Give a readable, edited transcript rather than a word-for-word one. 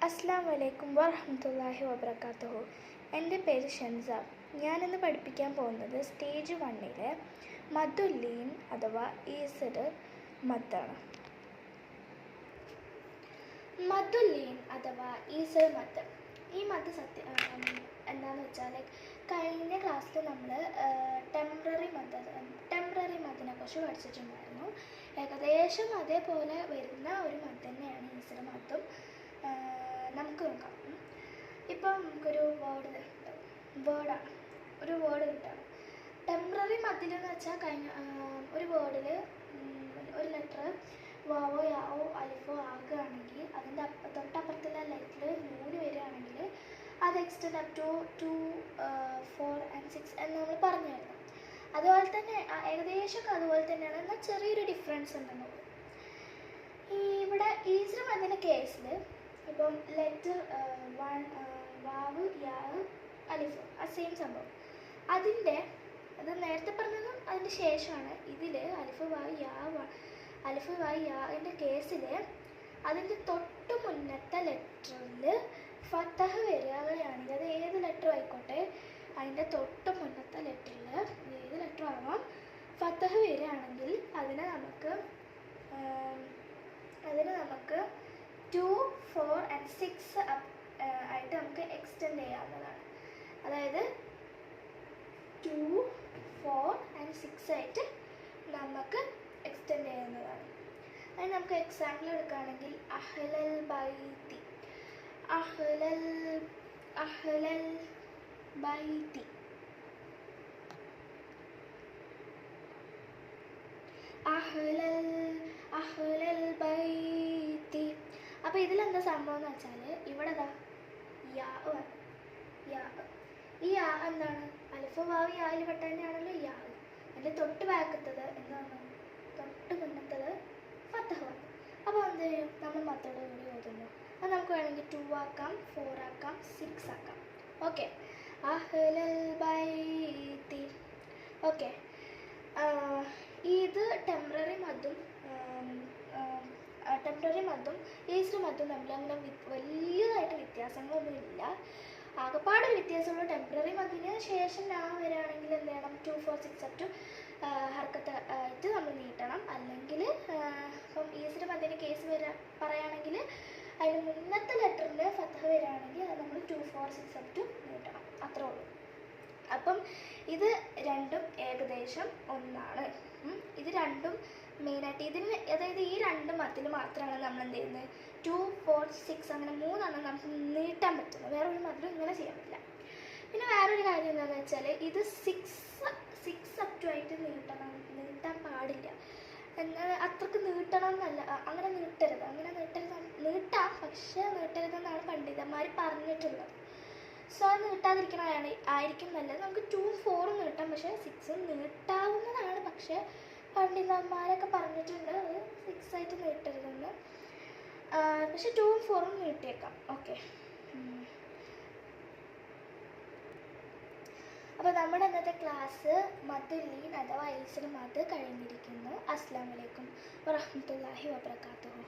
അസ്സലാമു അലൈക്കും വറഹ്മത്തുള്ളാഹി വബറകാതുഹു. എൻ്റെ പേര് ഷൻസ. ഞാനിന്ന് പഠിപ്പിക്കാൻ പോകുന്നത് സ്റ്റേജ് 1-ലെ മദ്ദുല്ലീൻ അഥവാ ഈസഡ് മദ്ദാണ്. മദ്ദുല്ലീൻ അഥവാ ഈസഡ് മദ്ദ്. ഈ മദ്ദ് എന്താണെന്ന് വെച്ചാൽ കഴിഞ്ഞ ക്ലാസ്സിൽ നമ്മൾ ടെമ്പററി മദ്ദിനെ കുറിച്ച് പഠിച്ചിട്ടുണ്ടായിരുന്നു. ഏകദേശം അതേപോലെ വരുന്ന ഒരു മദ്ദ് തന്നെയാണ് ഈസഡ് മദ്ദും. നമുക്ക് നോക്കാം. ഇപ്പം നമുക്കൊരു വേർഡ് കിട്ടാം. ടെമ്പററി മദ്ദിലെന്ന് വെച്ചാൽ ഒരു വേർഡിൽ ഒരു ലെറ്റർ വാവോ യാവോ അലിഫോ ആകുകയാണെങ്കിൽ അതിൻ്റെ തൊട്ടപ്പുറത്തുള്ള ലെറ്റർ നൂന് വരികയാണെങ്കിൽ അത് എക്സ്റ്റെൻഡ് അപ് ടു 2, 4 and 6 എന്ന് നമ്മൾ പറഞ്ഞായിരുന്നു. അതുപോലെ തന്നെ ഏകദേശം അതുപോലെ തന്നെയാണ്, എന്നാൽ ചെറിയൊരു ഡിഫറൻസ് ഉണ്ടെന്നുള്ളൂ. ഇവിടെ ഈസഡ് മദ്ദിൻ്റെ കേസിൽ ഇപ്പം ലെറ്റർ വാവ് യാവ് അലിഫ് ആ സെയിം സംഭവം. അത് നേരത്തെ പറഞ്ഞതും അതിൻ്റെ ശേഷമാണ്. ഇതിൽ അലിഫ് വാവ് യാവിൻ്റെ കേസിൽ അതിൻ്റെ തൊട്ട് മുന്നത്തെ ലെറ്ററിൽ ഫത്തഹ് വരികയാണെങ്കിൽ അത് ഏത് ലെറ്റർ ആയിക്കോട്ടെ, അതിൻ്റെ തൊട്ട് മുന്നത്തെ ലെറ്ററിൽ ഏത് ലെറ്റർ ആവാം, ഫത്തഹ് വരികയാണെങ്കിൽ അതിനെ നമുക്ക് 2, 4 and 6 ആയിട്ട് നമുക്ക് എക്സ്റ്റെൻഡ് ചെയ്യാവുന്നതാണ്. അതായത് 2, 4 and 6 ആയിട്ട് നമുക്ക് എക്സ്റ്റെൻഡ് ചെയ്യാവുന്നതാണ്. അതിന് നമുക്ക് എക്സാമ്പിൾ എടുക്കുകയാണെങ്കിൽ അഹ്ലൽ ബൈത്തി, അഹ്ലൽ ബൈത്തി, അഹ്ലൽ ബൈത്തി. അപ്പോൾ ഇതിലെന്താ സംഭവം എന്ന് വെച്ചാൽ ഇവിടെ ഈ യാ എന്താണ്, അലിഫ് വാവ് യായിൽ പെട്ട തന്നെയാണല്ലോ യാ. അതിൻ്റെ തൊട്ട് ബാക്കത്തത് എന്താണ്, തൊട്ട് മുന്നത്തത് ഫത്തഹ് വന്നു. അപ്പോൾ എന്ത് ചെയ്യും, നമ്മൾ മത്തോട് കൂടി ഓതുന്നു. അത് നമുക്ക് വേണമെങ്കിൽ 2 ആക്കാം, 4 ആക്കാം, 6 ആക്കാം. ഓക്കെ, അഹ്ലൽ ബൈത്തി. ഓക്കെ, ഇത് ടെമ്പററി മദ്ദും ഈസഡ് മദ്ദും തമ്മിൽ അങ്ങനെ വലിയതായിട്ട് വ്യത്യാസങ്ങളൊന്നുമില്ല. ആകെപ്പാടൊരു വ്യത്യാസമുള്ള ടെമ്പററി മദ്ദിന് ശേഷം നാ വരികയാണെങ്കിൽ എന്ത് ചെയ്യണം, 2, 4, 6 അപ് ടു ഹർക്കത്ത് ആയിട്ട് നമ്മൾ നീട്ടണം. അല്ലെങ്കിൽ ഇപ്പം ഈസഡ് മദ്ദിൻ്റെ കേസ് പറയുകയാണെങ്കിൽ അതിന് മുന്നത്തെ ലെറ്ററിൽ ഫത്തഹ് വരികയാണെങ്കിൽ അത് നമ്മൾ 2, 4, 6 അപ് ടു നീട്ടണം. അത്രേ ഉള്ളൂ. അപ്പം ഇത് രണ്ടും ഏകദേശം ഒന്നാണ്. ഇത് രണ്ടും മെയിനായിട്ട് അതായത് ഈ 2 മദ്ദിൽ മാത്രമാണ് നമ്മൾ എന്ത് ചെയ്യുന്നത്, 2, 4, 6 അങ്ങനെ 3 നമുക്ക് നീട്ടാൻ പറ്റുന്നത്. വേറെ ഒരു മദ്ദിലും ഇങ്ങനെ ചെയ്യാൻ പറ്റില്ല. പിന്നെ വേറൊരു കാര്യം എന്താണെന്ന് വെച്ചാൽ ഇത് 6 അപ് ടു ആയിട്ട് നീട്ടാൻ പാടില്ല. എന്നാൽ അത്രക്ക് നീട്ടണം എന്നല്ല, അങ്ങനെ നീട്ടരുത്. നീട്ടാം, പക്ഷേ നീട്ടരുതെന്നാണ് പണ്ഡിതന്മാർ പറഞ്ഞിട്ടുള്ളത്. സോ അത് നീട്ടാതിരിക്കണമായിരിക്കും നല്ലത്. നമുക്ക് 2, 4 നീട്ടാം, പക്ഷേ 6 നീട്ടാവുന്നതാണ്. പക്ഷേ പണ്ഡിതന്മാരൊക്കെ പറഞ്ഞിട്ടുണ്ട് അത് 6 ആയിട്ട് നീട്ടരുതെന്ന്. പക്ഷെ 2, 4 നീട്ടിയേക്കാം. ഓക്കെ, അപ്പോൾ നമ്മുടെ ഇന്നത്തെ ക്ലാസ് മദ്ദുല്ലീൻ അഥവാ ഈസഡ് മദ്ദ് കഴിഞ്ഞിരിക്കുന്നു. അസ്സലാമു അലൈക്കും വറഹ്മത്തുള്ളാഹി വബറകാതുഹു.